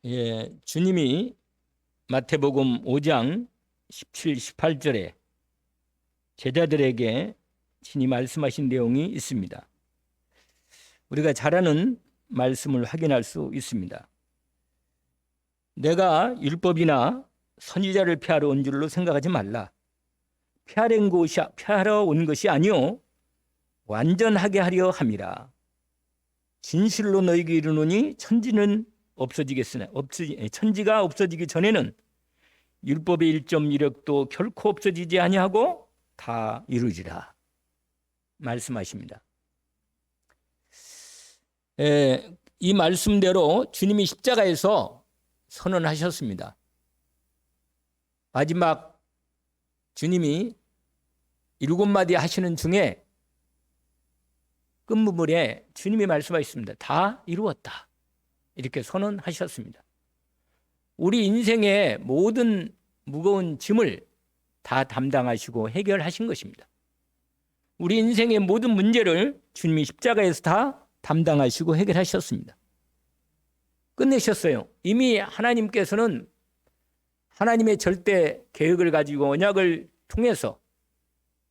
주님이 마태복음 5장 17, 18절에 제자들에게 친히 말씀하신 내용이 있습니다. 우리가 잘 아는 말씀을 확인할 수 있습니다. 내가 율법이나 선지자를 폐하러 온 줄로 생각하지 말라. 폐하러 온 것이 아니요 완전하게 하려 함이라. 진실로 너희에게 이르노니 천지가 없어지기 전에는 율법의 일점 이력도 결코 없어지지 아니하고 다 이루지라 말씀하십니다. 이 말씀대로 주님이 십자가에서 선언하셨습니다. 마지막 주님이 7마디 하시는 중에 끝부분에 주님이 말씀하셨습니다. 다 이루었다. 이렇게 선언하셨습니다. 우리 인생의 모든 무거운 짐을 다 담당하시고 해결하신 것입니다. 우리 인생의 모든 문제를 주님이 십자가에서 다 담당하시고 해결하셨습니다. 끝내셨어요. 이미 하나님께서는 하나님의 절대 계획을 가지고 언약을 통해서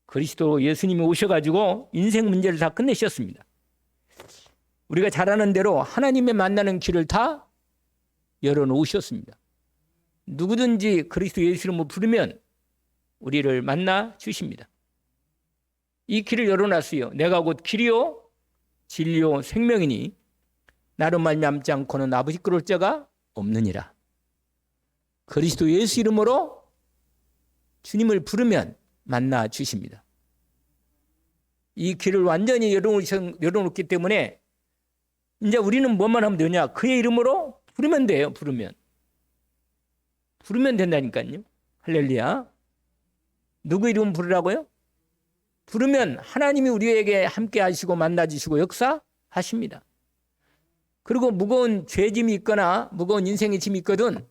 그리스도 예수님이 오셔가지고 인생 문제를 다 끝내셨습니다. 우리가 잘 아는 대로 하나님의 만나는 길을 다 열어놓으셨습니다. 누구든지 그리스도 예수님을 부르면 우리를 만나 주십니다. 이 길을 열어놨어요. 내가 곧 길이요 진리요 생명이니 나로 말미암지 않고는 아버지 께로 자가 없느니라. 그리스도 예수 이름으로 주님을 부르면 만나 주십니다. 이 길을 완전히 열어놓기 때문에 이제 우리는 뭐만 하면 되냐? 그의 이름으로 부르면 돼요. 부르면 된다니까요. 할렐루야. 누구 이름 부르라고요? 부르면 하나님이 우리에게 함께 하시고 만나 주시고 역사하십니다. 그리고 무거운 죄짐이 있거나 무거운 인생의 짐이 있거든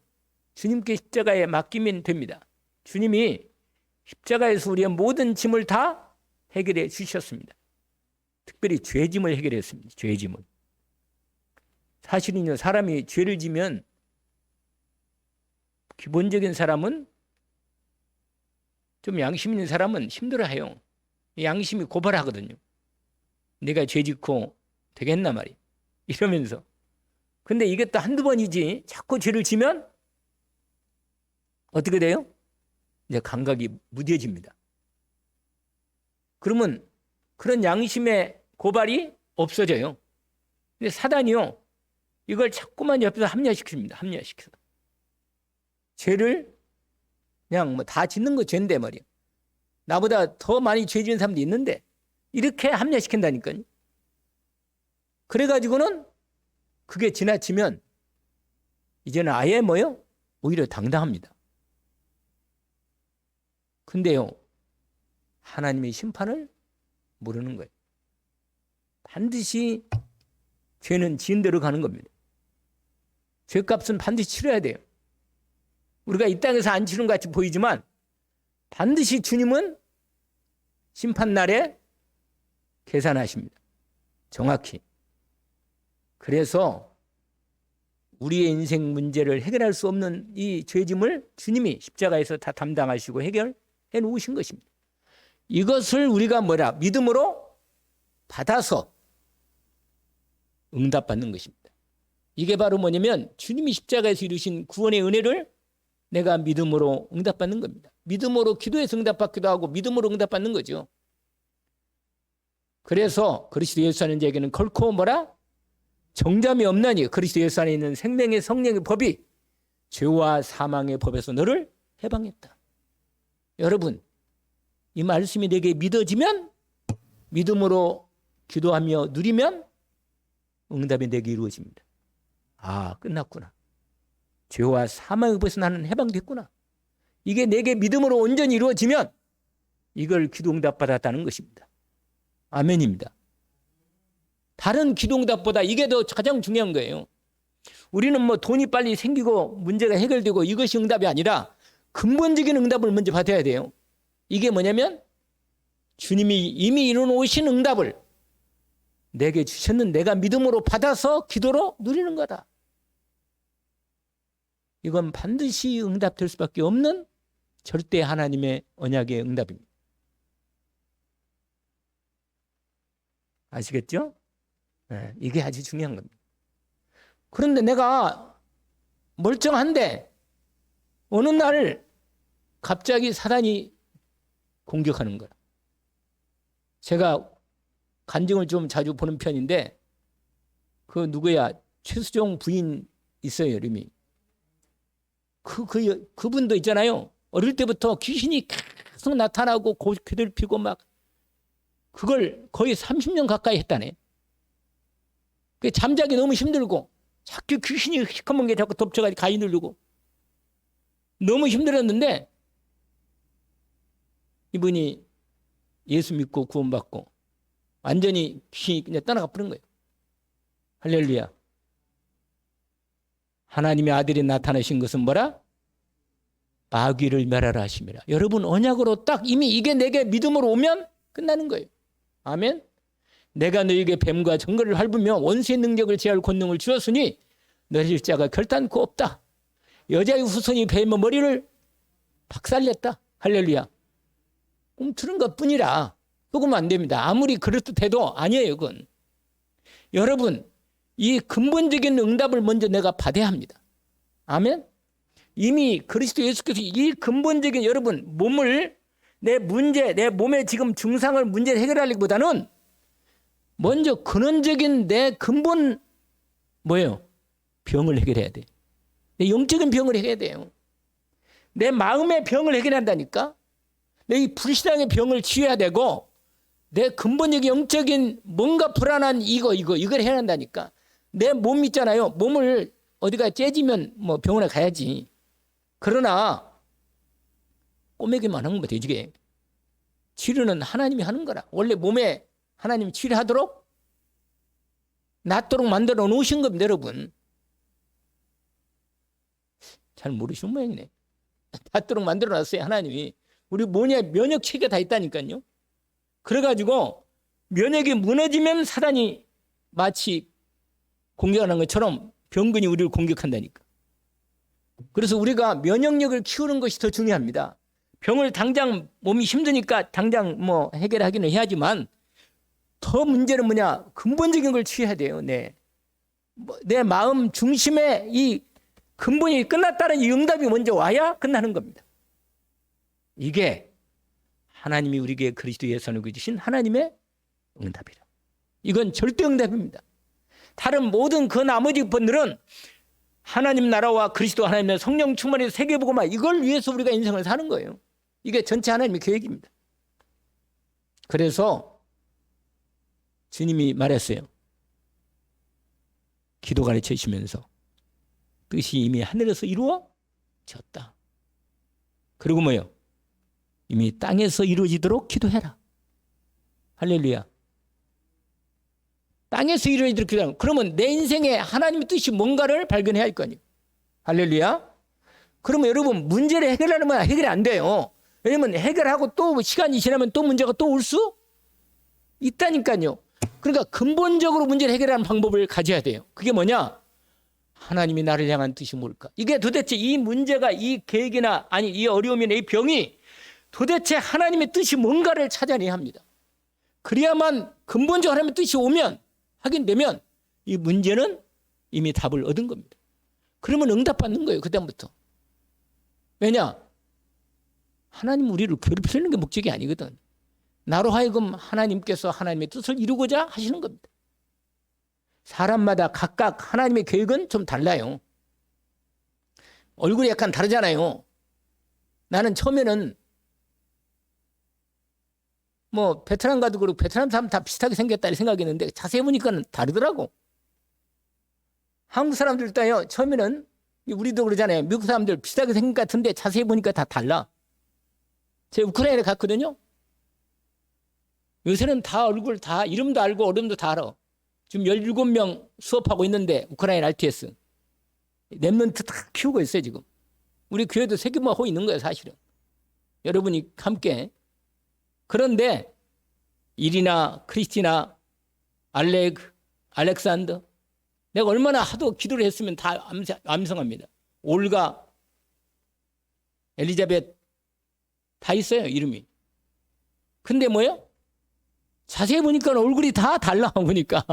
주님께 십자가에 맡기면 됩니다. 주님이 십자가에서 우리의 모든 짐을 다 해결해 주셨습니다. 특별히 죄짐을 해결했습니다. 죄짐을. 사실은요, 사람이 죄를 지면 기본적인 사람은 좀 양심 있는 사람은 힘들어해요. 양심이 고발하거든요. 내가 죄 짓고 되겠나 말이야. 이러면서. 근데 이게 또 한두 번이지 자꾸 죄를 지면 어떻게 돼요? 이제 감각이 무뎌집니다. 그러면 그런 양심의 고발이 없어져요. 근데 사단이요, 이걸 자꾸만 옆에서 합리화시킵니다. 합리화시켜서. 죄를 그냥 뭐 다 짓는 거 죄인데 말이야. 나보다 더 많이 죄 지은 사람도 있는데 이렇게 합리화시킨다니까요. 그래가지고는 그게 지나치면 이제는 아예 뭐요? 오히려 당당합니다. 근데요, 하나님의 심판을 모르는 거예요. 반드시 죄는 지은 대로 가는 겁니다. 죄값은 반드시 치러야 돼요. 우리가 이 땅에서 안 치르는 것 같이 보이지만 반드시 주님은 심판날에 계산하십니다. 정확히. 그래서 우리의 인생 문제를 해결할 수 없는 이 죄짐을 주님이 십자가에서 다 담당하시고 해결해 놓으신 것입니다. 이것을 우리가 믿음으로 받아서 응답받는 것입니다. 이게 바로 뭐냐면 주님이 십자가에서 이루신 구원의 은혜를 내가 믿음으로 응답받는 겁니다. 믿음으로 기도해서 응답받기도 하고 믿음으로 응답받는 거죠. 그래서 그리스도 예수 안에 자에게는 결코 정잠이 없나니 그리스도 예수 안에 있는 생명의 성령의 법이 죄와 사망의 법에서 너를 해방했다. 여러분, 이 말씀이 내게 믿어지면 믿음으로 기도하며 누리면 응답이 내게 이루어집니다. 아, 끝났구나. 죄와 사망의 법에서 나는 해방됐구나. 이게 내게 믿음으로 온전히 이루어지면 이걸 기도 응답 받았다는 것입니다. 아멘입니다. 다른 기도 응답보다 이게 더 가장 중요한 거예요. 우리는 돈이 빨리 생기고 문제가 해결되고 이것이 응답이 아니라 근본적인 응답을 먼저 받아야 돼요. 이게 뭐냐면 주님이 이미 이루어놓으신 응답을 내게 주셨는 내가 믿음으로 받아서 기도로 누리는 거다. 이건 반드시 응답될 수밖에 없는 절대 하나님의 언약의 응답입니다. 아시겠죠? 네, 이게 아주 중요한 겁니다. 그런데 내가 멀쩡한데 어느 날 갑자기 사단이 공격하는 거야. 제가 간증을 좀 자주 보는 편인데 그 누구야? 최수종 부인 있어요, 이름이. 그분도 있잖아요. 어릴 때부터 귀신이 계속 나타나고 괴들피고 막 그걸 거의 30년 가까이 했다네. 잠자기 너무 힘들고 자꾸 귀신이 시커먼 게 자꾸 덮쳐가지고 가위 누르고 너무 힘들었는데 이분이 예수 믿고 구원받고 완전히 귀신이 그냥 떠나가 버린 거예요. 할렐루야. 하나님의 아들이 나타나신 것은 뭐라? 마귀를 멸하라 하심이라. 여러분 언약으로 딱 이미 이게 내게 믿음으로 오면 끝나는 거예요. 아멘. 내가 너에게 뱀과 정글을 밟으며 원수의 능력을 제할 권능을 주었으니 너희 자가 결단코 없다. 여자의 후손이 뱀의 머리를 박살냈다. 할렐루야. 꿈틀은 것뿐이라 속으면 안 됩니다. 아무리 그럴듯해도 아니에요. 그건. 여러분 이 근본적인 응답을 먼저 내가 받아야 합니다. 아멘. 이미 그리스도 예수께서 이 근본적인 여러분 몸을 내 몸의 지금 증상을 문제를 해결하기보다는 먼저 근원적인 내 근본 뭐예요? 병을 해결해야 돼. 내 영적인 병을 해결해야 돼요. 내 마음의 병을 해결한다니까. 내 이 불신앙의 병을 치유해야 되고 내 근본적인 영적인 뭔가 불안한 이걸 해야 한다니까. 내 몸 있잖아요. 몸을 어디가 째지면 뭐 병원에 가야지. 그러나 꼬매기만 하는 거 되지. 치료는 하나님이 하는 거라. 원래 몸에 하나님이 치료하도록 낫도록 만들어 놓으신 겁니다. 여러분. 잘 모르시는 모양이네. 낫도록 만들어 놨어요. 하나님이. 우리 뭐냐 면역 체계가 다 있다니까요. 그래가지고 면역이 무너지면 사단이 마치 공격하는 것처럼 병근이 우리를 공격한다니까. 그래서 우리가 면역력을 키우는 것이 더 중요합니다. 병을 당장 몸이 힘드니까 당장 뭐 해결하기는 해야지만 더 문제는 뭐냐? 근본적인 걸 취해야 돼요. 내 마음 중심에 이 근본이 끝났다는 이 응답이 먼저 와야 끝나는 겁니다. 이게 하나님이 우리에게 그리스도 예수를 주신 하나님의 응답이라. 이건 절대 응답입니다. 다른 모든 그 나머지 분들은 하나님 나라와 그리스도 하나님의 성령 충만의 세계보고만 이걸 위해서 우리가 인생을 사는 거예요. 이게 전체 하나님의 계획입니다. 그래서 주님이 말했어요. 기도 가르쳐 주시면서 뜻이 이미 하늘에서 이루어졌다. 그리고 뭐요? 이미 땅에서 이루어지도록 기도해라. 할렐루야. 땅에서 이루어지도록 기도하라. 그러면 내 인생에 하나님의 뜻이 뭔가를 발견해야 할 거 아니에요. 할렐루야. 그러면 여러분 문제를 해결하려면 해결이 안 돼요. 왜냐면 해결하고 또 시간이 지나면 또 문제가 또 올 수 있다니까요. 그러니까 근본적으로 문제를 해결하는 방법을 가져야 돼요. 그게 뭐냐? 하나님이 나를 향한 뜻이 뭘까? 이게 도대체 이 문제가 이 계획이나 아니 이 어려움이나 이 병이 도대체 하나님의 뜻이 뭔가를 찾아내야 합니다. 그래야만 근본적으로 하나님의 뜻이 오면 확인되면 이 문제는 이미 답을 얻은 겁니다. 그러면 응답받는 거예요. 그다음부터. 왜냐? 하나님 우리를 괴롭히는 게 목적이 아니거든. 나로 하여금 하나님께서 하나님의 뜻을 이루고자 하시는 겁니다. 사람마다 각각 하나님의 계획은 좀 달라요. 얼굴이 약간 다르잖아요. 나는 처음에는 뭐 베트남 가도 그렇고 베트남 사람 다 비슷하게 생겼다 생각했는데 자세히 보니까 다르더라고. 한국 사람들도요. 처음에는 우리도 그러잖아요. 미국 사람들 비슷하게 생긴 것 같은데 자세히 보니까 다 달라. 제가 우크라이나에 갔거든요. 요새는 다 얼굴 다 이름도 알고 얼음도 다 알아. 지금 17명 수업하고 있는데 우크라이나 RTS. 랩런트 다 키우고 있어요 지금. 우리 교회도 세계화하고 있는 거예요 사실은. 여러분이 함께. 그런데 이리나, 크리스티나, 알렉산더 내가 얼마나 하도 기도를 했으면 다 암송합니다. 올가, 엘리자벳 다 있어요, 이름이. 근데 뭐예요? 자세히 보니까 얼굴이 다 달라. 보니까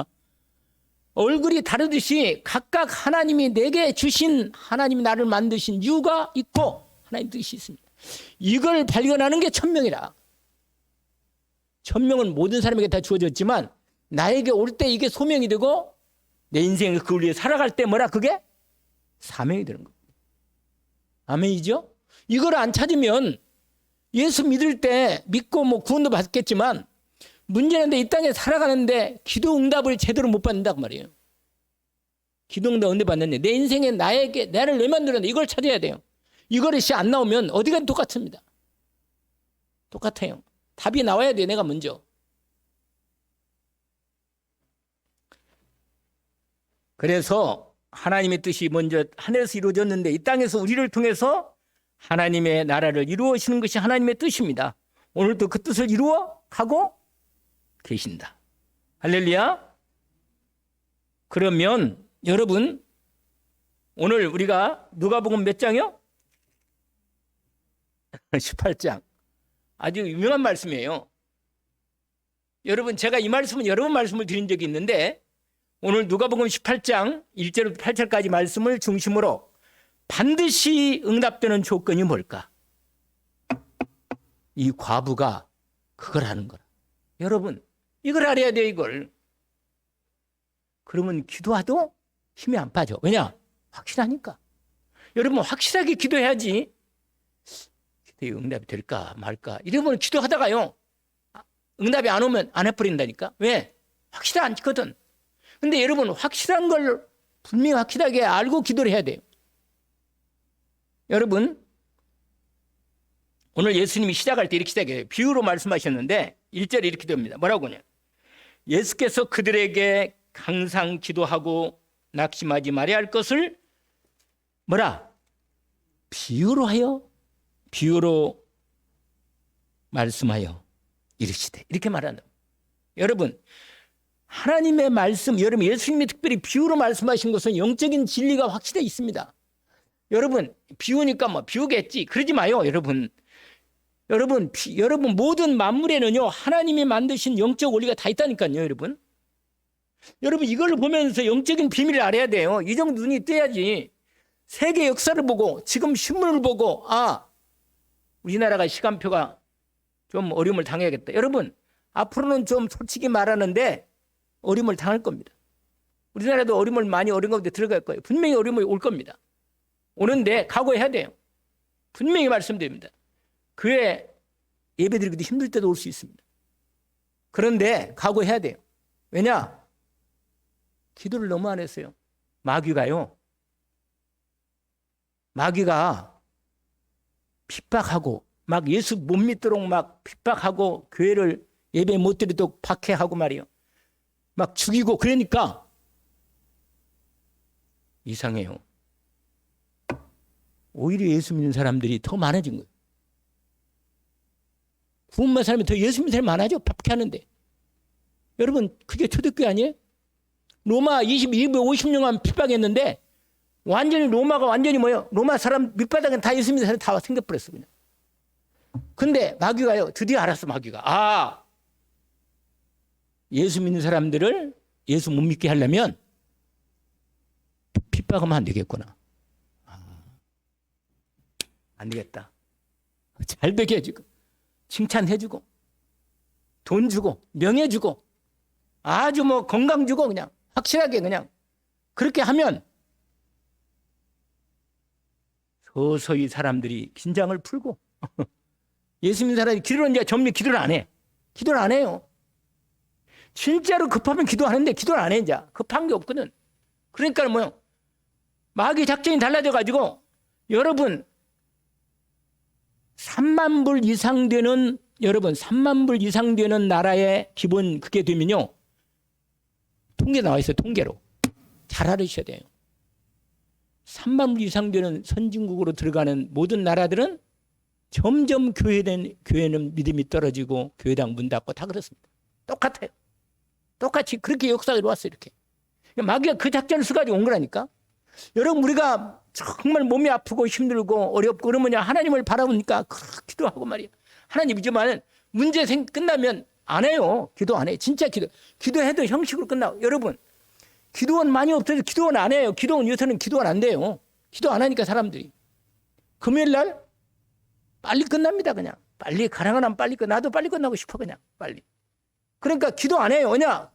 얼굴이 다르듯이 각각 하나님이 내게 주신, 하나님이 나를 만드신 이유가 있고 하나님 뜻이 있습니다. 이걸 발견하는 게 천명이라. 천명은 모든 사람에게 다 주어졌지만 나에게 올 때 이게 소명이 되고 내 인생을 그걸 위해 살아갈 때 뭐라, 그게 사명이 되는 거예요. 아멘이죠? 이걸 안 찾으면 예수 믿을 때 믿고 뭐 구원도 받겠지만 문제는 이 땅에 살아가는데 기도 응답을 제대로 못 받는다고 말이에요. 기도 응답 언제 받는데 내 인생에 나에게, 나를 왜 만들었는데 이걸 찾아야 돼요. 이것이 안 나오면 어디가 똑같습니다. 똑같아요. 답이 나와야 돼, 내가 먼저. 그래서 하나님의 뜻이 먼저 하늘에서 이루어졌는데 이 땅에서 우리를 통해서 하나님의 나라를 이루어지는 것이 하나님의 뜻입니다. 오늘도 그 뜻을 이루어 가고 계신다. 할렐루야. 그러면 여러분, 오늘 우리가 누가복음 몇 장이요? 18장. 아주 유명한 말씀이에요. 여러분, 제가 이 말씀은 여러 번 말씀을 드린 적이 있는데 오늘 누가복음 18장 1절부터 8절까지 말씀을 중심으로 반드시 응답되는 조건이 뭘까? 이 과부가 그걸 하는 거라. 여러분, 이걸 알아야 돼요, 이걸. 그러면 기도해도 힘이 안 빠져. 왜냐? 확실하니까. 여러분, 확실하게 기도해야지 기도에 응답이 될까 말까. 이러면 기도하다가요, 응답이 안 오면 안 해버린다니까. 왜? 확실히 않거든. 근데 여러분, 확실한 걸 분명히 확실하게 알고 기도를 해야 돼요. 여러분, 오늘 예수님이 시작할 때 이렇게 시작해요. 비유로 말씀하셨는데 1절에 이렇게 됩니다. 뭐라고 하냐? 예수께서 그들에게 항상 기도하고 낙심하지 말아야 할 것을 뭐라? 비유로 하여, 비유로 말씀하여 이르시되, 이렇게 말한다. 여러분, 하나님의 말씀, 여러분 예수님이 특별히 비유로 말씀하신 것은 영적인 진리가 확실히 있습니다. 여러분, 비유니까 뭐 비우겠지 그러지 마요. 여러분 모든 만물에는요 하나님이 만드신 영적 원리가 다 있다니까요. 여러분 이걸 보면서 영적인 비밀을 알아야 돼요. 이 정도 눈이 떠야지. 세계 역사를 보고 지금 신문을 보고 우리나라가 시간표가 좀 어려움을 당해야겠다. 여러분, 앞으로는 좀 솔직히 말하는데 어려움을 당할 겁니다. 우리나라도 어려움을 많이 어려운 가운데 들어갈 거예요. 분명히 어려움이 올 겁니다. 오는데 각오해야 돼요. 분명히 말씀드립니다. 교회 예배드리기도 힘들 때도 올 수 있습니다. 그런데 각오해야 돼요. 왜냐? 기도를 너무 안 했어요. 마귀가 핍박하고 막 예수 못 믿도록 막 핍박하고 교회를 예배 못 드리도록 박해하고 말이에요. 막 죽이고 그러니까 이상해요. 오히려 예수 믿는 사람들이 더 많아진 거예요. 구원받은 사람이 더 예수 믿는 사람이 많아져. 박해하는데. 여러분, 그게 초대교회 아니에요? 로마 250년간 핍박했는데 완전히 로마가 완전히 뭐예요? 로마 사람 밑바닥에 다 예수 믿는 사람이 다 생겨버렸어 그냥. 근데 마귀가요, 드디어 알았어. 마귀가 예수 믿는 사람들을 예수 못 믿게 하려면 핍박하면 안 되겠구나. 안 되겠다. 잘 되게 해주고 칭찬해주고 돈 주고 명예 주고 아주 뭐 건강 주고 그냥 확실하게 그냥 그렇게 하면 서서히 사람들이 긴장을 풀고 예수 믿는 사람이 기도를 이제 점점 기도를 안 해. 기도를 안 해요. 진짜로 급하면 기도하는데 기도를 안 해. 이제 급한 게 없거든. 그러니까 뭐요? 마귀 작전이 달라져 가지고 여러분 3만 불 이상 되는 나라의 기본 그게 되면요. 통계 나와 있어요. 통계로. 잘 알으셔야 돼요. 3만 불 이상 되는 선진국으로 들어가는 모든 나라들은 점점 교회는 믿음이 떨어지고 교회당 문 닫고 다 그렇습니다. 똑같아요. 똑같이 그렇게 역사가 이루어왔어요. 이렇게. 마귀가 그 작전을 써가지고 온 거라니까. 여러분 우리가 정말 몸이 아프고 힘들고 어렵고 그러면 하나님을 바라보니까 그렇게 기도하고 말이야. 하나님이지만 문제 끝나면 안 해요. 기도 안 해요. 진짜 기도해도 형식으로 끝나고. 여러분, 기도원 많이 없어서 기도원 안 해요. 기도원 요새는 기도원 안 돼요. 기도 안 하니까 사람들이. 금요일 날 빨리 끝납니다. 그냥 빨리 가능하면 빨리 끝. 나도 빨리 끝나고 싶어. 그냥 빨리. 그러니까 기도 안 해요. 왜냐?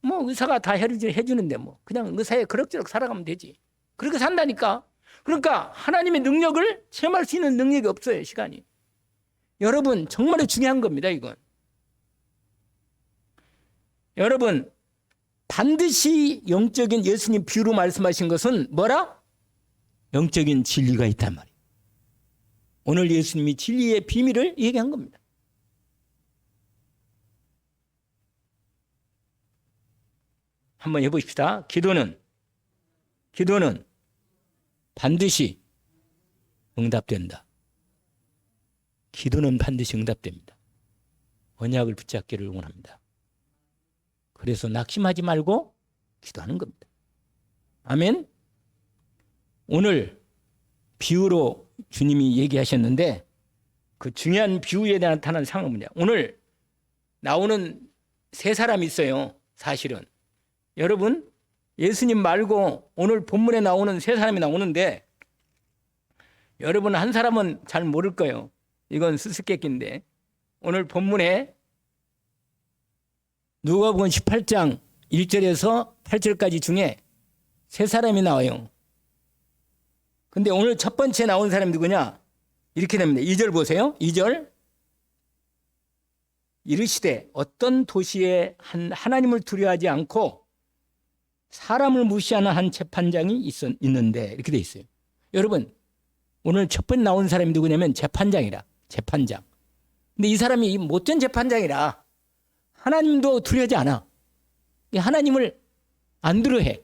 뭐 의사가 다 해주는데 뭐 그냥 의사에 그럭저럭 살아가면 되지. 그렇게 산다니까. 그러니까 하나님의 능력을 체험할 수 있는 능력이 없어요. 시간이. 여러분 정말 중요한 겁니다. 이건. 여러분 반드시 영적인 예수님 비유로 말씀하신 것은 뭐라? 영적인 진리가 있단 말이에요. 오늘 예수님이 진리의 비밀을 얘기한 겁니다. 한번 해보십시다. 기도는 반드시 응답된다. 기도는 반드시 응답됩니다. 언약을 붙잡기를 응원합니다. 그래서 낙심하지 말고 기도하는 겁니다. 아멘. 오늘 비유로 주님이 얘기하셨는데 그 중요한 비유에 나타난 상황은 뭐냐. 오늘 나오는 세 사람이 있어요. 사실은. 여러분 예수님 말고 오늘 본문에 나오는 세 사람이 나오는데 여러분 한 사람은 잘 모를 거예요. 이건 수수께끼인데 오늘 본문에 누가복음 18장 1절에서 8절까지 중에 세 사람이 나와요. 근데 오늘 첫 번째 나온 사람이 누구냐? 이렇게 됩니다. 2절 보세요. 2절. 이르시되 어떤 도시에 하나님을 두려워하지 않고 사람을 무시하는 한 재판장이 있는데 이렇게 돼 있어요. 여러분 오늘 첫 번째 나온 사람이 누구냐면 재판장이라. 재판장. 근데 이 사람이 못된 재판장이라 하나님도 두려워하지 않아. 하나님을 안 두려워해.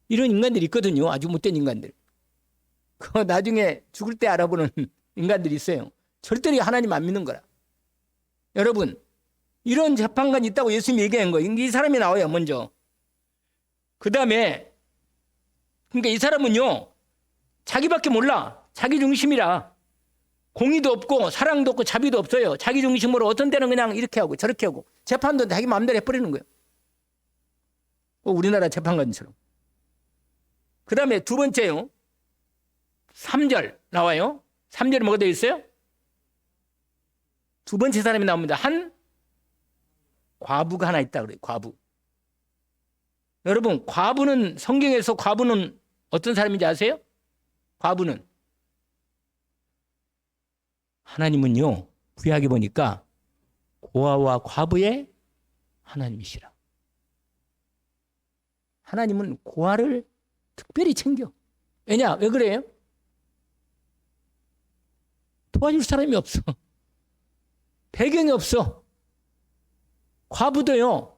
이런 인간들이 있거든요. 아주 못된 인간들. 그거 나중에 죽을 때 알아보는 인간들이 있어요. 절대로 하나님 안 믿는 거라. 여러분 이런 재판관이 있다고 예수님이 얘기한 거예요. 이 사람이 나와요. 먼저. 그 다음에 그러니까 이 사람은요 자기밖에 몰라. 자기 중심이라 공의도 없고 사랑도 없고 자비도 없어요. 자기 중심으로 어떤 때는 그냥 이렇게 하고 저렇게 하고 재판도 자기 마음대로 해버리는 거예요. 우리나라 재판관처럼. 그 다음에 두 번째요 3절 나와요. 3절에 뭐가 되어 있어요? 두 번째 사람이 나옵니다. 한 과부가 하나 있다 그래요. 과부. 여러분 과부는 성경에서 과부는 어떤 사람인지 아세요? 과부는 하나님은요 구약에 보니까 고아와 과부의 하나님이시라. 하나님은 고아를 특별히 챙겨. 왜냐? 왜 그래요? 도와줄 사람이 없어. 배경이 없어. 과부도요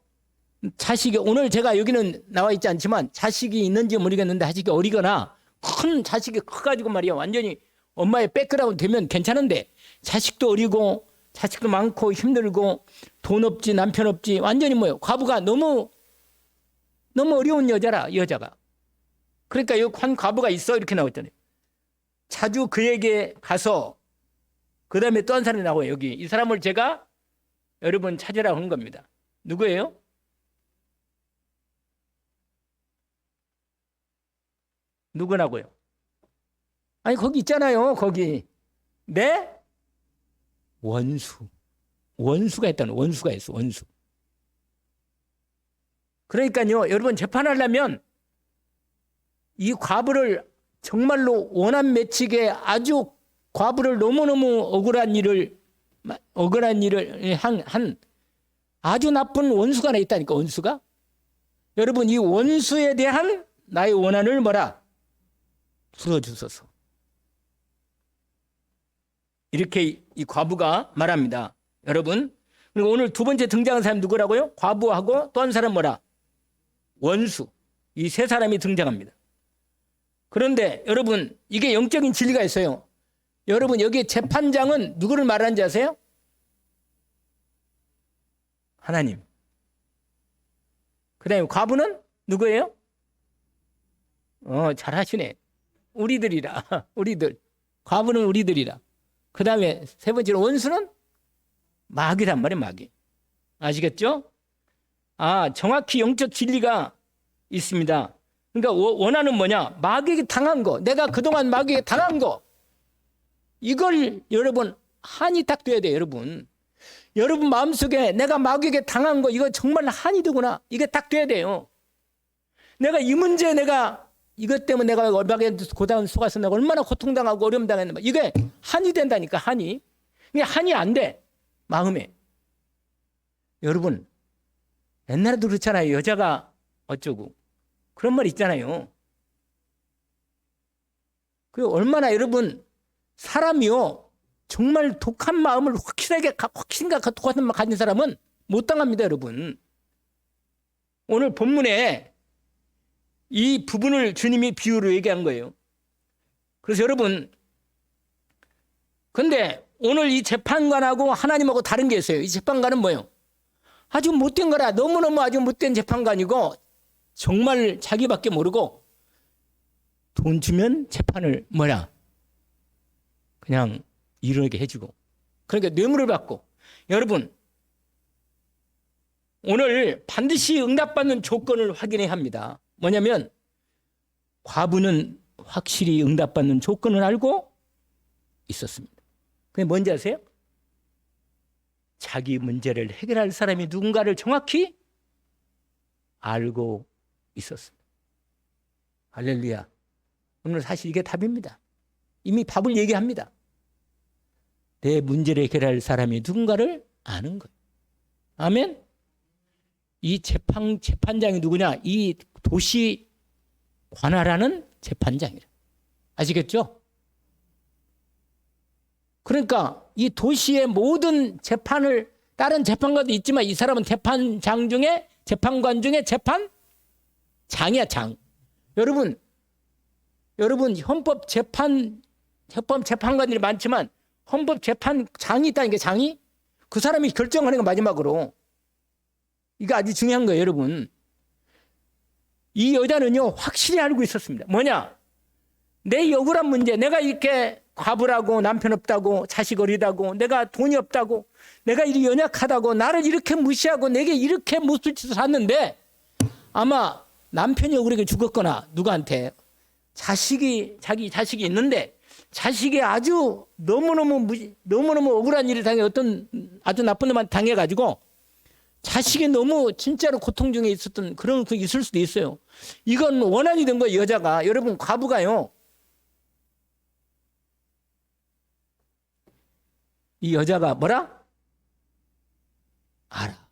자식이 오늘 제가 여기는 나와 있지 않지만 자식이 있는지 모르겠는데 자식이 어리거나 큰 자식이 커가지고 말이야 완전히 엄마의 백그라운드 되면 괜찮은데 자식도 어리고 자식도 많고 힘들고 돈 없지 남편 없지 완전히 뭐예요. 과부가 너무 어려운 여자가. 그러니까 여기 한 과부가 있어 이렇게 나왔잖아요. 자주 그에게 가서 그 다음에 또 한 사람이 나와요. 여기 이 사람을 제가 여러분 찾으라고 한 겁니다. 누구예요? 누구라고요? 아니 거기 있잖아요. 거기. 네? 원수가 있다는 원수가 있어. 원수. 그러니까요. 여러분 재판하려면 이 과부를 정말로 원한 맺히게 아주 과부를 너무너무 억울한 일을 한 아주 나쁜 원수가 하나 있다니까. 원수가. 여러분 이 원수에 대한 나의 원한을 뭐라? 풀어주소서. 이렇게 이 과부가 말합니다. 여러분 그리고 오늘 두 번째 등장한 사람이 누구라고요? 과부하고 또 한 사람 뭐라? 원수. 이 세 사람이 등장합니다. 그런데 여러분 이게 영적인 진리가 있어요. 여러분 여기 재판장은 누구를 말하는지 아세요? 하나님. 그 다음에 과부는 누구예요? 잘하시네. 우리들이라. 우리들. 과부는 우리들이라. 그 다음에 세 번째로 원수는 마귀란 말이에요. 마귀. 아시겠죠? 정확히 영적 진리가 있습니다. 그러니까 원하는 뭐냐? 마귀에게 당한 거. 내가 그동안 마귀에게 당한 거. 이걸 여러분 한이 딱 돼야 돼요. 여러분 마음속에 내가 마귀에게 당한 거 이거 정말 한이 되구나. 이게 딱 돼야 돼요. 내가 이 문제 이것 때문에 내가 얼마나 고단 속아서 내가 얼마나 고통당하고 어려움 당했는가. 이게 한이 된다니까. 한이. 이게 한이 안 돼. 마음에. 여러분 옛날에도 그렇잖아요. 여자가 어쩌고 그런 말 있잖아요. 그 얼마나 여러분 사람이요 정말 독한 마음을 확실하게 독한 마음 가진 사람은 못 당합니다. 여러분 오늘 본문에 이 부분을 주님이 비유로 얘기한 거예요. 그래서 여러분 근데 오늘 이 재판관하고 하나님하고 다른 게 있어요. 이 재판관은 뭐예요? 아주 못된 거라. 너무너무 아주 못된 재판관이고 정말 자기밖에 모르고 돈 주면 재판을 그냥 이르게 해주고 그러니까 뇌물을 받고. 여러분 오늘 반드시 응답받는 조건을 확인해야 합니다. 뭐냐면 과부는 확실히 응답받는 조건을 알고 있었습니다. 그게 뭔지 아세요? 자기 문제를 해결할 사람이 누군가를 정확히 알고 있었습니다. 할렐루야. 오늘 사실 이게 답입니다. 이미 답을 얘기합니다. 내 문제를 해결할 사람이 누군가를 아는 거예요. 아멘. 이 재판장이 누구냐? 이 도시 관할하는 재판장이라. 아시겠죠? 그러니까 이 도시의 모든 재판을 다른 재판관도 있지만 이 사람은 재판관 중에 재판장이야. 장. 여러분 헌법 재판관들이 많지만 헌법 재판장이 있다니까. 장이 그 사람이 결정하는 거 마지막으로. 이게 아주 중요한 거예요. 여러분 이 여자는요 확실히 알고 있었습니다. 뭐냐? 내 억울한 문제, 내가 이렇게 과부라고 남편 없다고 자식 어리다고 내가 돈이 없다고 내가 이렇게 연약하다고 나를 이렇게 무시하고 내게 이렇게 못을 짓을 했는데 아마 남편이 억울하게 죽었거나 누구한테 자기 자식이 있는데 자식이 아주 너무너무 억울한 일을 당해 어떤 아주 나쁜 놈한테 당해가지고 자식이 너무 진짜로 고통 중에 있었던 그런 거 있을 수도 있어요. 이건 원한이 된 거예요. 여자가. 여러분 과부가요. 이 여자가 알아.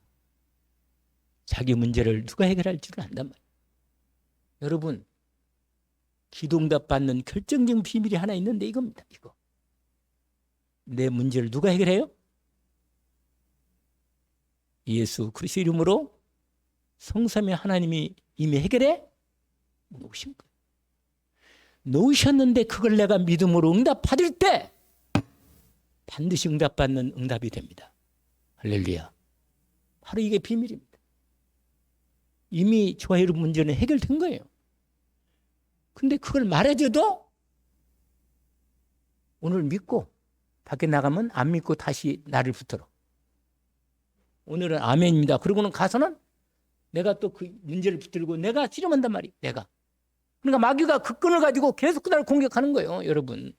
자기 문제를 누가 해결할 줄을 안단 말이에요. 여러분 기도응답 받는 결정적인 비밀이 하나 있는데 이겁니다. 이거. 내 문제를 누가 해결해요? 예수 그리스도 이름으로 성삼위 하나님이 이미 해결해 놓으신 거예요. 놓으셨는데 그걸 내가 믿음으로 응답받을 때 반드시 응답받는 응답이 됩니다. 할렐루야. 바로 이게 비밀입니다. 이미 저와 여러분 문제는 해결된 거예요. 근데 그걸 말해줘도 오늘 믿고 밖에 나가면 안 믿고 다시 나를 붙들어. 오늘은 아멘입니다. 그러고는 가서는 내가 또 그 문제를 붙들고 내가 씨름한단 말이에요. 내가. 그러니까 마귀가 그 끈을 가지고 계속 그날 공격하는 거예요. 여러분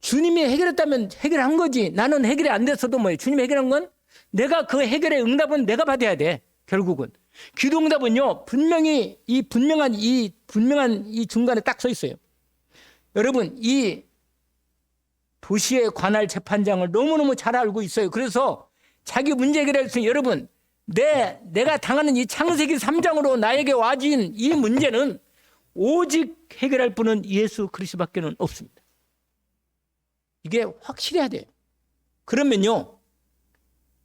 주님이 해결했다면 해결한 거지. 나는 해결이 안 됐어도 뭐예요. 주님이 해결한 건 내가 그 해결의 응답은 내가 받아야 돼. 결국은 기도 응답은요 분명히 이 분명한 이 중간에 딱 서 있어요. 여러분 이 도시의 관할 재판장을 너무너무 잘 알고 있어요. 그래서 자기 문제 해결할 수 있는 여러분 내가 당하는 이 창세기 3장으로 나에게 와진 이 문제는 오직 해결할 분은 예수 그리스도밖에는 없습니다. 이게 확실해야 돼요. 그러면요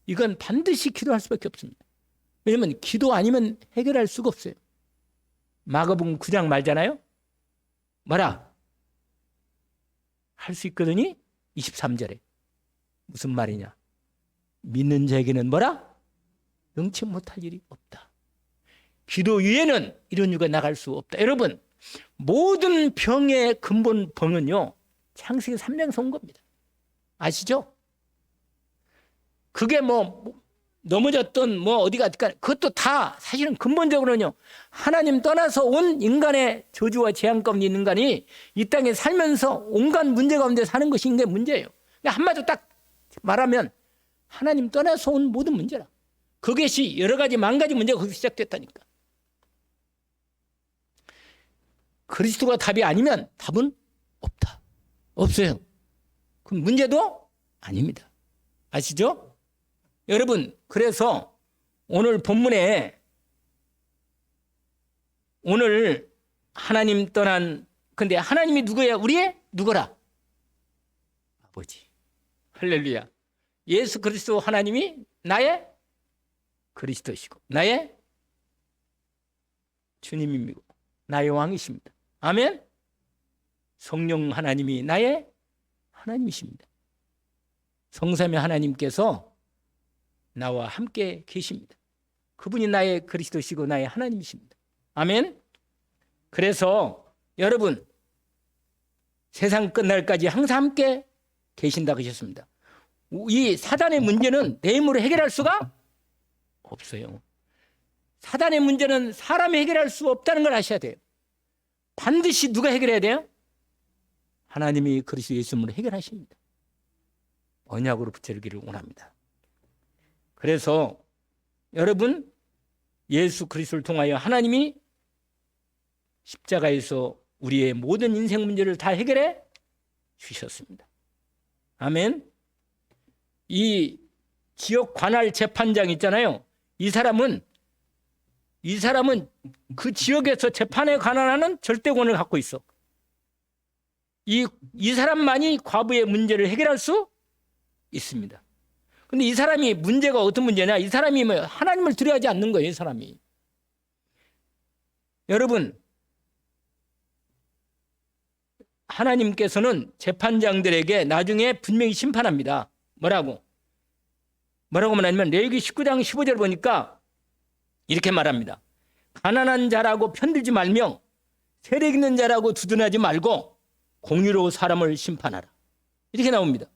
이건 반드시 기도할 수밖에 없습니다. 왜냐하면 기도 아니면 해결할 수가 없어요. 마가복음 9장 말잖아요. 할 수 있거든요. 23절에 무슨 말이냐? 믿는 자에게는 능치 못할 일이 없다. 기도 위에는 이런 이유가 나갈 수 없다. 여러분, 모든 병의 근본 병은요, 창세기 3장에서 온 겁니다. 아시죠? 그게 넘어졌던 어디 갔든 그것도 다 사실은 근본적으로는요, 하나님 떠나서 온 인간의 저주와 재앙 가운데 있는 인간이 이 땅에 살면서 온갖 문제 가운데 사는 것이 게 문제예요. 한마디로 딱 말하면 하나님 떠나서 온 모든 문제라. 그것이 여러 가지 만 가지 문제가 거기서 시작됐다니까. 그리스도가 답이 아니면 답은 없다. 없어요. 그럼 문제도 아닙니다. 아시죠? 여러분, 그래서 오늘 본문에 오늘 하나님 떠난, 근데 하나님이 누구야? 우리의 누구라? 아버지. 할렐루야. 예수 그리스도 하나님이 나의 그리스도시고 나의 주님이고 나의 왕이십니다. 아멘. 성령 하나님이 나의 하나님이십니다. 성삼위 하나님께서 나와 함께 계십니다. 그분이 나의 그리스도시고 나의 하나님이십니다. 아멘. 그래서 여러분, 세상 끝날까지 항상 함께 계신다고 하셨습니다. 이 사단의 문제는 내 힘으로 해결할 수가 없어요. 사단의 문제는 사람이 해결할 수 없다는 걸 아셔야 돼요. 반드시 누가 해결해야 돼요? 하나님이 그리스도 예수님으로 해결하십니다. 언약으로 붙여주기를 원합니다. 그래서 여러분, 예수 그리스도를 통하여 하나님이 십자가에서 우리의 모든 인생 문제를 다 해결해 주셨습니다. 아멘. 이 지역 관할 재판장 있잖아요. 이 사람은 그 지역에서 재판에 관할하는 절대권을 갖고 있어. 이 사람만이 과부의 문제를 해결할 수 있습니다. 근데 이 사람이 문제가 어떤 문제냐? 이 사람이 하나님을 두려워하지 않는 거예요, 이 사람이. 여러분, 하나님께서는 재판장들에게 나중에 분명히 심판합니다. 뭐라고 말하냐면 레위기 19장 15절 보니까 이렇게 말합니다. 가난한 자라고 편들지 말며 세력 있는 자라고 두둔하지 말고 공의로 사람을 심판하라. 이렇게 나옵니다.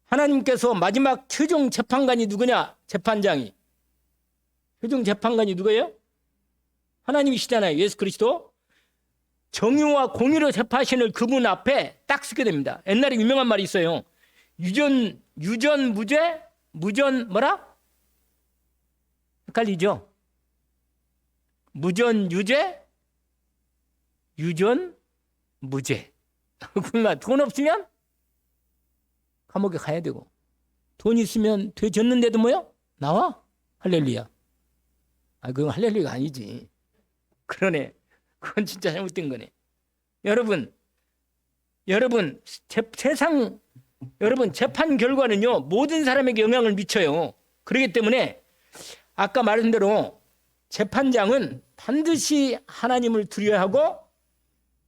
하나님께서 마지막 최종 재판관이 누구냐? 재판장이. 최종 재판관이 누구예요? 하나님이시잖아요. 예수 그리스도. 정의와 공의로 재판하시는 그분 앞에 딱 서게 됩니다. 옛날에 유명한 말이 있어요. 유전 무죄, 무전 뭐라? 헷갈리죠? 무전 유죄, 유전 무죄. 돈 없으면 감옥에 가야 되고, 돈 있으면 되졌는데도 뭐요? 나와? 할렐루야. 그건 할렐루야가 아니지. 그러네. 그건 진짜 잘못된 거네. 여러분, 세상, 여러분, 재판 결과는요, 모든 사람에게 영향을 미쳐요. 그렇기 때문에 아까 말한 대로 재판장은 반드시 하나님을 두려워하고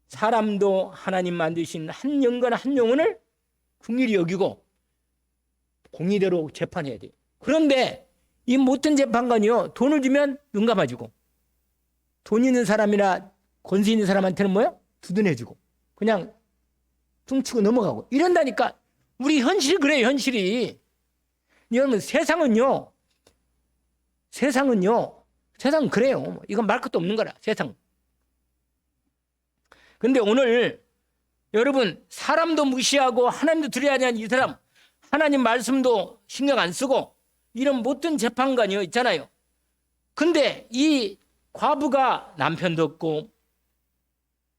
사람도 하나님 만드신 한 영과 한 영혼을 긍휼히 여기고 공의대로 재판해야 돼요. 그런데 이 모든 재판관이요, 돈을 주면 눈 감아주고, 돈 있는 사람이나 권세 있는 사람한테는 뭐요? 두둔해주고 그냥 퉁치고 넘어가고 이런다니까. 우리 현실이 그래요. 현실이. 여러분, 세상은요 세상은 그래요. 이건 말 것도 없는 거라. 세상. 근데 오늘 여러분, 사람도 무시하고 하나님도 두려워하지 않는 이 사람, 하나님 말씀도 신경 안 쓰고 이런 못된 재판관이요 있잖아요. 근데 이 과부가 남편도 없고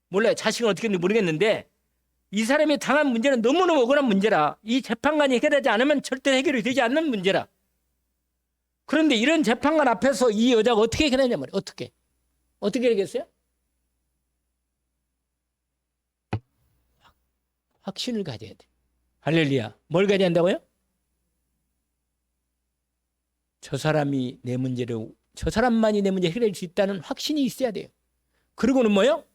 몰라요. 자식은 어떻게 했는지 모르겠는데 이 사람이 당한 문제는 너무너무 억울한 문제라. 이 재판관이 해결하지 않으면 절대 해결이 되지 않는 문제라. 그런데 이런 재판관 앞에서 이 여자가 어떻게 해결했냐 말이에요. 어떻게 해결했어요? 확신을 가져야 돼. 할렐루야. 뭘 가져야 한다고요? 저 사람만이 내 문제 해결할 수 있다는 확신이 있어야 돼요. 그리고는 뭐요?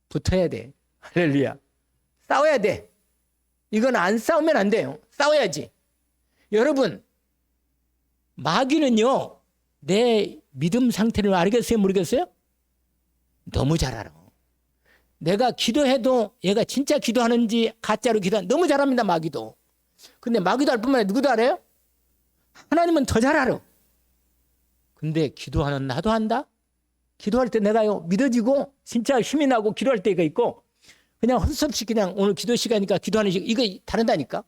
붙어야 돼. 할렐루야. 싸워야 돼. 이건 안 싸우면 안 돼요. 싸워야지. 여러분, 마귀는요, 내 믿음 상태를 알겠어요? 모르겠어요? 너무 잘 알아. 내가 기도해도 얘가 진짜 기도하는지 가짜로 기도하는지 너무 잘 압니다. 마귀도. 근데 마귀도 알 뿐만 아니라 누구도 알아요? 하나님은 더 잘 알아. 근데 기도하는 나도 한다? 기도할 때 내가요 믿어지고 진짜 힘이 나고 기도할 때가 있고 그냥 헛섭시 그냥 오늘 기도 시간이니까 기도하는 시간 이거 다른다니까.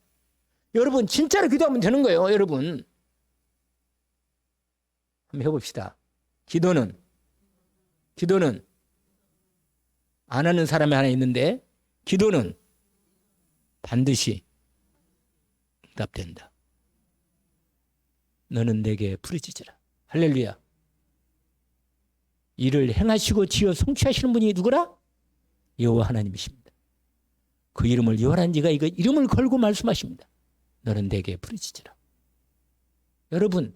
여러분 진짜로 기도하면 되는 거예요. 여러분 한번 해봅시다. 기도는 안 하는 사람이 하나 있는데 기도는 반드시 응답된다. 너는 내게 부르짖으라. 할렐루야. 이를 행하시고 지어 성취하시는 분이 누구라? 여호와 하나님이십니다. 그 이름을 여호와라는 지가 이거 이름을 걸고 말씀하십니다. 너는 내게 부르짖으라. 여러분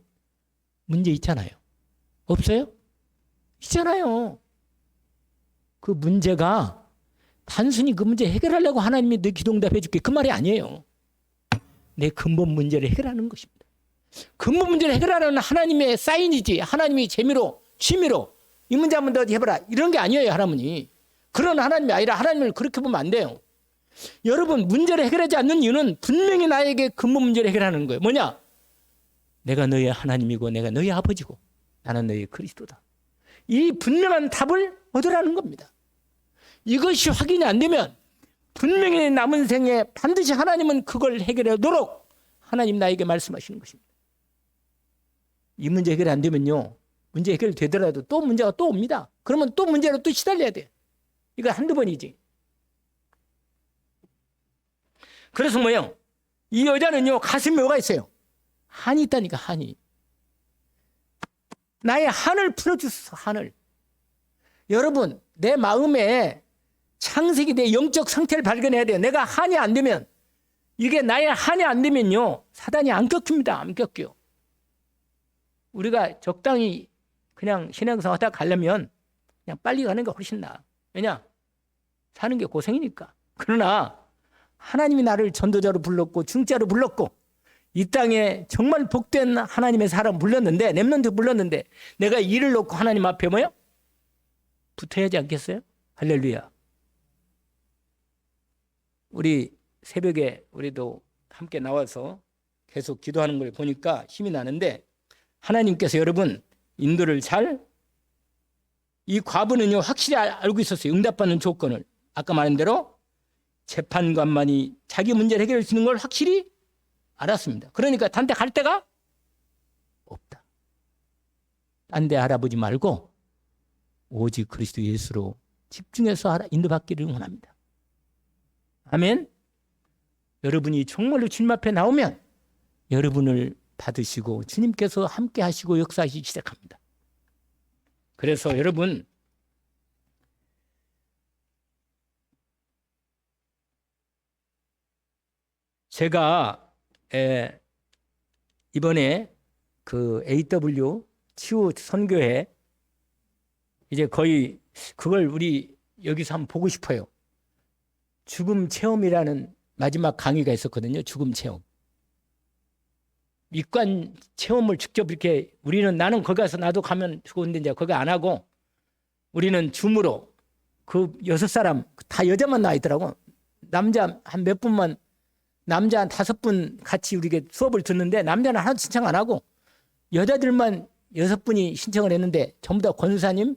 문제 있잖아요. 없어요? 있잖아요. 그 문제가 단순히 그 문제 해결하려고 하나님이 내 기도 응답해 줄게 그 말이 아니에요. 내 근본 문제를 해결하는 것입니다. 근본 문제를 해결하는 하나님의 사인이지 하나님이 재미로 취미로 이 문제 한번 더 해봐라 이런 게 아니에요. 하나님이 그런 하나님이 아니라 하나님을 그렇게 보면 안 돼요. 여러분 문제를 해결하지 않는 이유는 분명히 나에게 근본 문제를 해결하는 거예요. 뭐냐? 내가 너의 하나님이고 내가 너의 아버지고 나는 너의 그리스도다. 이 분명한 답을 얻으라는 겁니다. 이것이 확인이 안 되면 분명히 남은 생에 반드시 하나님은 그걸 해결하도록 하나님 나에게 말씀하시는 것입니다. 이 문제 해결이 안 되면요. 문제 해결되더라도 또 문제가 또 옵니다. 그러면 또 문제로 또 시달려야 돼요. 이거 한두 번이지. 그래서 뭐예요? 이 여자는요. 가슴에 뭐가 있어요? 한이 있다니까 한이. 나의 한을 풀어주소서 한을. 여러분 내 마음에 창세기 내 영적 상태를 발견해야 돼요. 내가 한이 안 되면 이게 나의 한이 안 되면요. 사단이 안 꺾입니다. 안 꺾여요. 우리가 적당히 그냥 신앙생활 하다 가려면 그냥 빨리 가는 게 훨씬 나아. 왜냐? 사는 게 고생이니까. 그러나 하나님이 나를 전도자로 불렀고 중자로 불렀고 이 땅에 정말 복된 하나님의 사람 불렀는데 렘넌트 불렀는데 내가 일을 놓고 하나님 앞에 뭐요? 붙어야 하지 않겠어요? 할렐루야. 우리 새벽에 우리도 함께 나와서 계속 기도하는 걸 보니까 힘이 나는데 하나님께서 여러분 인도를 이 과부는요 확실히 알고 있었어요. 응답받는 조건을. 아까 말한 대로 재판관만이 자기 문제를 해결할 수 있는 걸 확실히 알았습니다. 그러니까 딴 데 갈 데가 없다. 딴 데 알아보지 말고 오직 그리스도 예수로 집중해서 인도받기를 원합니다. 아멘. 여러분이 정말로 주님 앞에 나오면 여러분을 받으시고 주님께서 함께 하시고 역사하시기 시작합니다. 그래서 여러분 제가 이번에 그 AW 치유 선교회 이제 거의 그걸 우리 여기서 한번 보고 싶어요. 죽음 체험이라는 마지막 강의가 있었거든요. 죽음 체험. 입관 체험을 직접 이렇게 나는 거기 가서 나도 가면 좋은데 이제 거기 안 하고 우리는 줌으로 그 6사람 다 여자만 나와 있더라고. 남자 한 몇 분만 남자 한 5분 같이 우리가 수업을 듣는데 남자는 하나도 신청 안 하고 여자들만 6분이 신청을 했는데 전부 다 권사님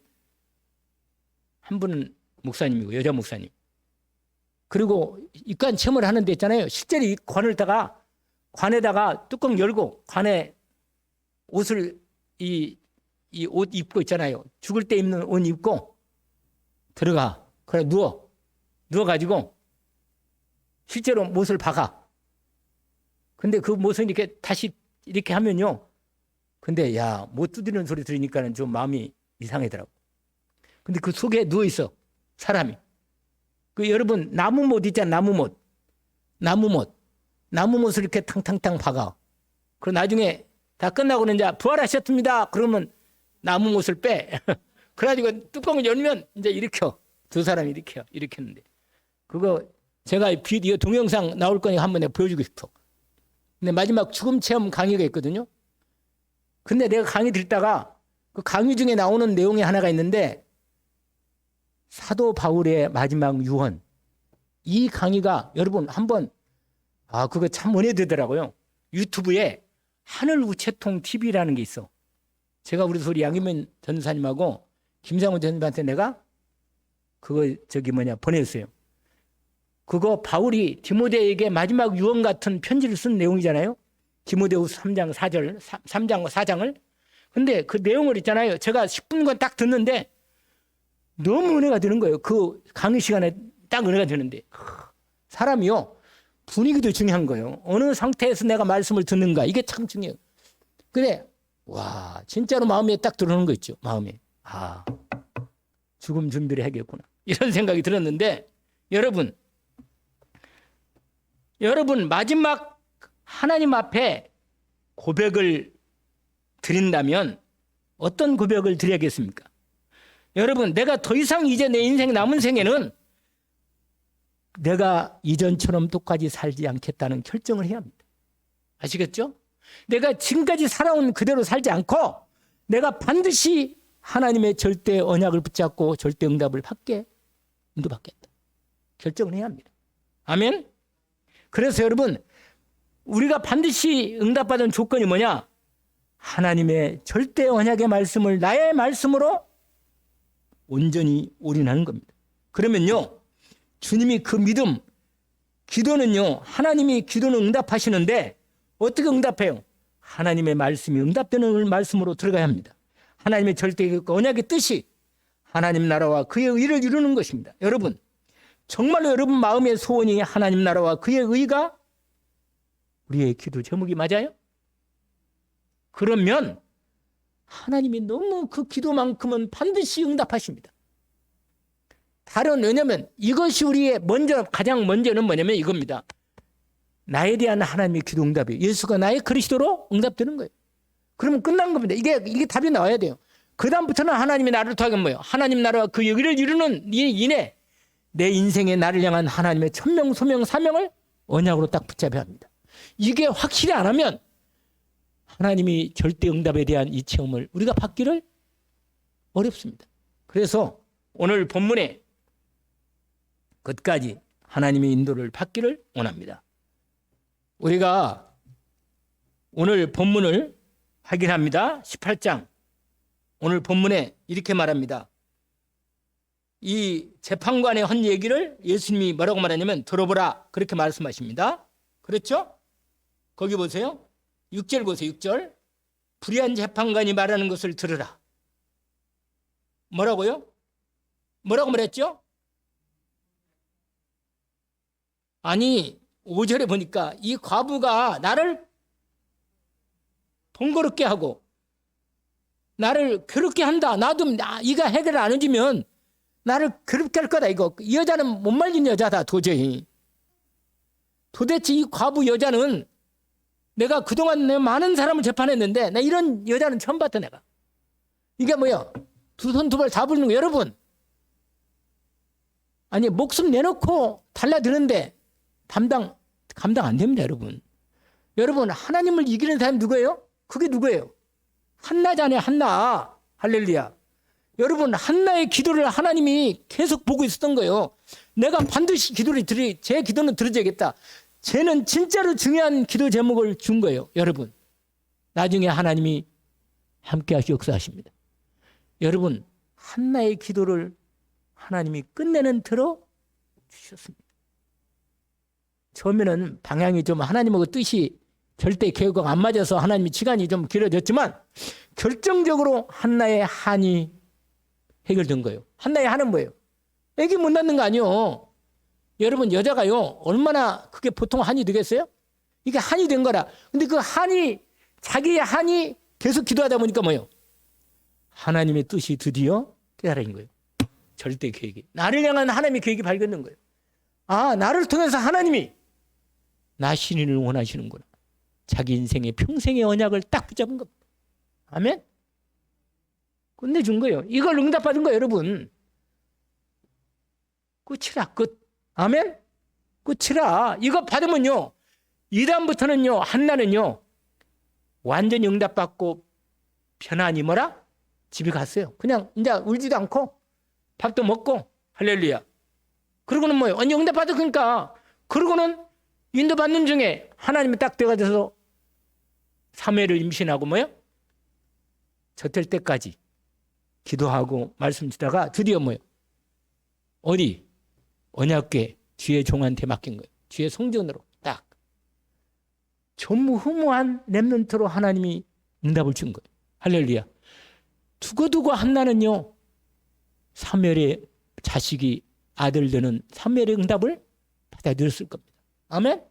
한 분은 목사님이고 여자 목사님. 그리고 입관 체험을 하는 데 있잖아요. 실제로 이 관에다가 뚜껑 열고 관에 옷을 이 옷 입고 있잖아요. 죽을 때 입는 옷 입고 들어가. 그래 누워가지고 실제로 못을 박아. 근데 그 못을 이렇게 다시 이렇게 하면요. 근데 못 두드리는 소리 들으니까는 좀 마음이 이상하더라고. 근데 그 속에 누워있어. 사람이. 그 여러분 나무 못 있잖아. 나무 못을 이렇게 탕탕탕 박아. 그리고 나중에 다 끝나고는 이제 부활하셨습니다. 그러면 나무 못을 빼. 그래가지고 뚜껑을 열면 이제 일으켜. 두 사람이 일으켰는데. 그거 제가 비디오 동영상 나올 거니까 한번 내가 보여주고 싶어. 근데 마지막 죽음 체험 강의가 있거든요. 근데 내가 강의 듣다가 그 강의 중에 나오는 내용이 하나가 있는데 사도 바울의 마지막 유언. 이 강의가 여러분 한번 그거 참 은혜 되더라고요. 유튜브에 하늘 우체통 TV라는 게 있어. 제가 우리 소리 양희면 전사님하고 김상훈 전사님한테 내가 그거 보냈어요. 그거 바울이 디모데에게 마지막 유언 같은 편지를 쓴 내용이잖아요. 디모데후서 3장 4절, 3장 4장을. 근데 그 내용을 있잖아요. 제가 10분간 딱 듣는데 너무 은혜가 되는 거예요. 그 강의 시간에 딱 은혜가 되는데. 사람이요. 분위기도 중요한 거예요. 어느 상태에서 내가 말씀을 듣는가. 이게 참 중요해요. 근데 와, 진짜로 마음에 딱 들어오는 거 있죠. 마음에. 죽음 준비를 해야겠구나. 이런 생각이 들었는데 여러분 마지막 하나님 앞에 고백을 드린다면 어떤 고백을 드려야겠습니까? 여러분, 내가 더 이상 이제 내 인생 남은 생에는 내가 이전처럼 똑같이 살지 않겠다는 결정을 해야 합니다. 아시겠죠? 내가 지금까지 살아온 그대로 살지 않고 내가 반드시 하나님의 절대 언약을 붙잡고 절대 응답을 인도받겠다. 결정을 해야 합니다. 아멘? 그래서 여러분, 우리가 반드시 응답받은 조건이 뭐냐? 하나님의 절대 언약의 말씀을 나의 말씀으로 온전히 올인하는 겁니다. 그러면요, 주님이 그 믿음, 기도는요, 하나님이 기도는 응답하시는데 어떻게 응답해요? 하나님의 말씀이 응답되는 말씀으로 들어가야 합니다. 하나님의 절대 언약의 뜻이 하나님 나라와 그의 의를 이루는 것입니다. 여러분, 정말로 여러분 마음의 소원이 하나님 나라와 그의 의가 우리의 기도 제목이 맞아요? 그러면 하나님이 너무 그 기도만큼은 반드시 응답하십니다. 왜냐면 이것이 우리의 가장 먼저는 뭐냐면 이겁니다. 나에 대한 하나님의 기도 응답이에요. 예수가 나의 그리스도로 응답되는 거예요. 그러면 끝난 겁니다. 이게 답이 나와야 돼요. 그 다음부터는 하나님이 나를 통하게 뭐예요? 하나님 나라와 그 의를 이루는 이내 내 인생에 나를 향한 하나님의 천명, 소명, 사명을 언약으로 딱 붙잡아야 합니다. 이게 확실히 안 하면 하나님이 절대 응답에 대한 이 체험을 우리가 받기를 어렵습니다. 그래서 오늘 본문에 끝까지 하나님의 인도를 받기를 원합니다. 우리가 오늘 본문을 확인합니다. 18장. 오늘 본문에 이렇게 말합니다. 이 재판관의 한 얘기를 예수님이 뭐라고 말하냐면 들어보라 그렇게 말씀하십니다. 그렇죠? 거기 보세요. 6절 보세요. 6절. 불의한 재판관이 말하는 것을 들으라. 뭐라고요? 뭐라고 말했죠? 아니 5절에 보니까 이 과부가 나를 번거롭게 하고 나를 괴롭게 한다. 나도 이가 해결 안 해주면 나를 괴롭게 할 거다. 이거 이 여자는 못 말린 여자다. 도저히. 도대체 이 과부 여자는 내가 그동안 많은 사람을 재판했는데 나 이런 여자는 처음 봤다. 내가. 이게 뭐야? 두 손 두 발 다 부르는 거. 여러분, 아니 목숨 내놓고 달라드는데 감당 안 됩니다. 여러분 하나님을 이기는 사람이 누구예요? 그게 누구예요? 한나잖아요. 한나. 할렐루야. 여러분 한나의 기도를 하나님이 계속 보고 있었던 거예요. 내가 반드시 제 기도는 들어줘야겠다. 쟤는 진짜로 중요한 기도 제목을 준 거예요. 여러분 나중에 하나님이 함께 하시 역사하십니다. 여러분 한나의 기도를 하나님이 끝내는 들어 주셨습니다. 처음에는 방향이 좀 하나님하고 뜻이 절대 계획과 안 맞아서 하나님이 시간이 좀 길어졌지만 결정적으로 한나의 한이 해결된 거예요. 한나의 한은 뭐예요? 애기 못 낳는 거 아니에요. 여러분 여자가요 얼마나 그게 보통 한이 되겠어요? 이게 한이 된 거라. 근데 그 한이 자기의 한이 계속 기도하다 보니까 뭐예요? 하나님의 뜻이 드디어 깨달은 거예요. 절대 계획이. 나를 향한 하나님의 계획이 발견된 거예요. 나를 통해서 하나님이 나 신인을 원하시는구나. 자기 인생의 평생의 언약을 딱 붙잡은 겁니다. 아멘? 끝내준 거예요. 이걸 응답받은 거예요, 여러분. 끝이라, 끝. 아멘? 끝이라. 이거 받으면요. 이 다음부터는요, 한나는요, 완전히 응답받고 편안히 뭐라? 집에 갔어요. 그냥 이제 울지도 않고 밥도 먹고 할렐루야. 그러고는 뭐예요? 언니 응답받았으니까. 그러고는 인도받는 중에 하나님이 딱 돼가지고 3회를 임신하고 뭐예요? 젖될 때까지 기도하고 말씀 주다가 드디어 뭐예요? 어디? 언약궤 주의 종한테 맡긴 거예요. 주의 성전으로 딱. 전무후무한 렘넌트로 하나님이 응답을 준 거예요. 할렐루야. 두고두고 한나는요. 사무엘의 자식이 아들 되는 사무엘의 응답을 받아들였을 겁니다. 아멘?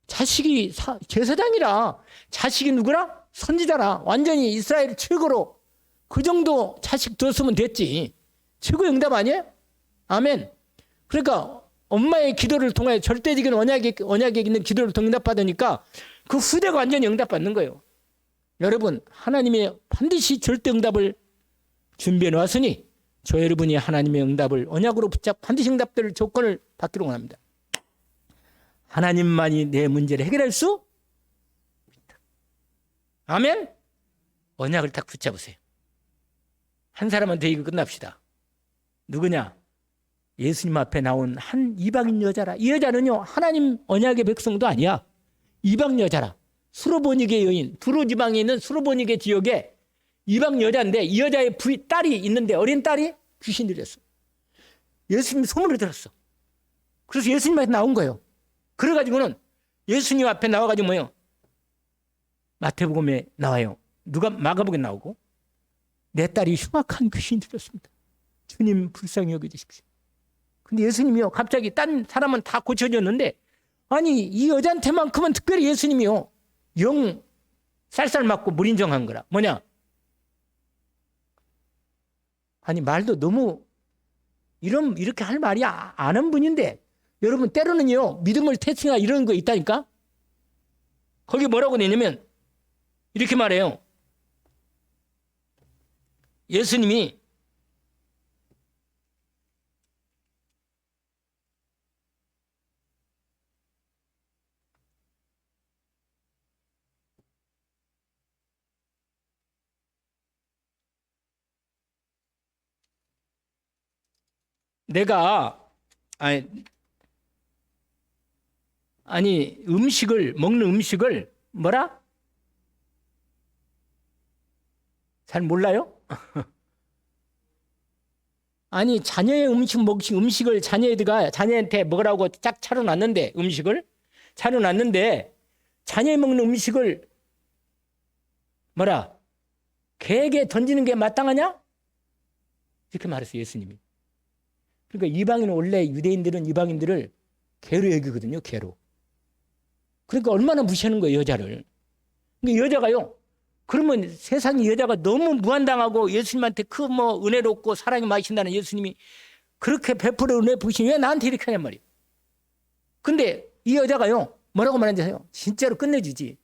자식이 제사장이라 자식이 누구라? 선지자라. 완전히 이스라엘 최고로 그 정도 자식 뒀으면 됐지. 최고의 응답 아니에요? 아멘. 그러니까 엄마의 기도를 통해 절대적인 언약에 있는 기도를 통해 응답받으니까 그 후대가 완전히 응답받는 거예요. 여러분 하나님의 반드시 절대 응답을 준비해 놓았으니 저 여러분이 하나님의 응답을 언약으로 붙잡고 반드시 응답될 조건을 받기로 원합니다. 하나님만이 내 문제를 해결할 수 있다. 아멘. 언약을 딱 붙잡으세요. 한 사람한테 이거 끝납시다. 누구냐? 예수님 앞에 나온 한 이방인 여자라. 이 여자는요 하나님 언약의 백성도 아니야. 이방 여자라. 수로보니게 여인, 두로 지방에 있는 수로보니게 지역에 이방 여자인데 이 여자의 딸이 있는데 어린 딸이 귀신 들렸어. 예수님 소문을 들었어. 그래서 예수님한테 나온 거예요. 그래가지고는 예수님 앞에 나와가지고 뭐예요? 마태복음에 나와요. 누가 마가복음에 나오고 내 딸이 흉악한 귀신 들렸습니다. 주님 불쌍히 여겨주십시오. 근데 예수님이요 갑자기 딴 사람은 다 고쳐졌는데 아니 이 여자한테만큼은 특별히 예수님이요 영 쌀쌀 맞고 무인정한 거라. 뭐냐? 아니 말도 너무 이렇게 할 말이 아는 분인데 여러분 때로는요 믿음을 테스팅하고 이런 거 있다니까. 거기 뭐라고 내냐면 이렇게 말해요. 예수님이 내가 먹는 음식을 뭐라? 잘 몰라요? 아니 자녀의 음식을 자녀한테 먹으라고 짝 차려놨는데 음식을 차려놨는데 자녀의 먹는 음식을 뭐라? 개에게 던지는 게 마땅하냐? 이렇게 말했어요 예수님이. 그러니까 이방인은 원래 유대인들은 이방인들을 개로 여기거든요. 개로. 그러니까 얼마나 무시하는 거예요 여자를. 그러니까 여자가요. 그러면 세상에 여자가 너무 무한당하고 예수님한테 그 은혜롭고 사랑이 많으신다는 예수님이 그렇게 베풀어 은혜 부으시면 왜 나한테 이렇게 하냔 말이에요. 근데 이 여자가요. 뭐라고 말하는지 아세요? 진짜로 끝내주지.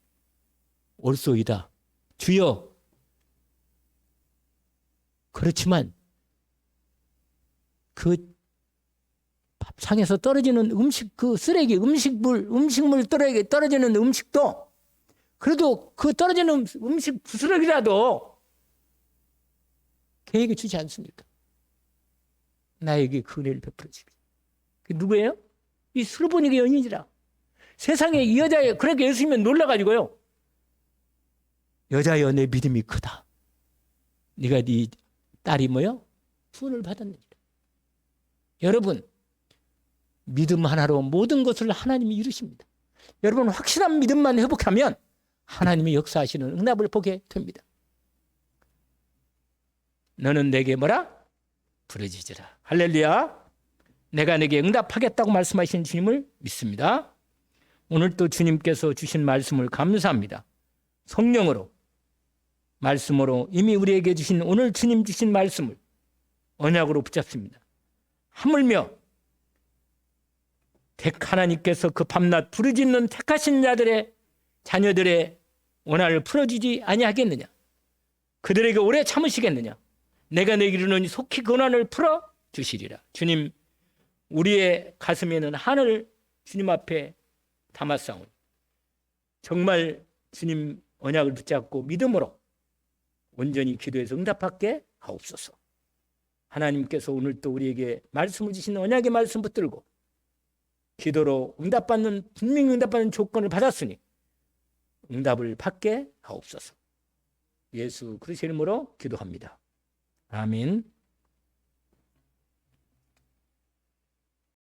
옳소이다. 주여. 그렇지만 그 밥상에서 떨어지는 음식, 그 쓰레기, 음식물 떨어지는 음식도 그래도 그 떨어지는 음식 부스러기라도 개에게 주지 않습니까? 나에게 그 은혜를 베풀어 주십시오. 그 누구예요? 이 수로보니게 여인이라. 세상에 이 여자의 그렇게 예수님이 놀라가지고요. 여자여 내 믿음이 크다. 네가 네 딸이 뭐요? 구원을 받았느니라. 여러분 믿음 하나로 모든 것을 하나님이 이루십니다. 여러분 확실한 믿음만 회복하면 하나님이 역사하시는 응답을 보게 됩니다. 너는 내게 뭐라? 부르짖으라. 할렐루야. 내가 내게 응답하겠다고 말씀하신 주님을 믿습니다. 오늘 또 주님께서 주신 말씀을 감사합니다. 성령으로 말씀으로 이미 우리에게 주신 오늘 주님 주신 말씀을 언약으로 붙잡습니다. 하물며 하나님께서 그 밤낮 부르짖는 택하신 자들의 자녀들의 원한을 풀어주지 아니하겠느냐? 그들에게 오래 참으시겠느냐? 내가 내게 이르노니 속히 그 원한을 풀어주시리라. 주님 우리의 가슴에는 한을 주님 앞에 담았사오니 정말 주님 언약을 붙잡고 믿음으로 온전히 기도해서 응답받게 하옵소서. 하나님께서 오늘 또 우리에게 말씀을 주신 언약의 말씀 붙들고 기도로 분명히 응답받는 조건을 받았으니 응답을 받게 하옵소서. 예수 그리스도의 이름으로 기도합니다. 아멘.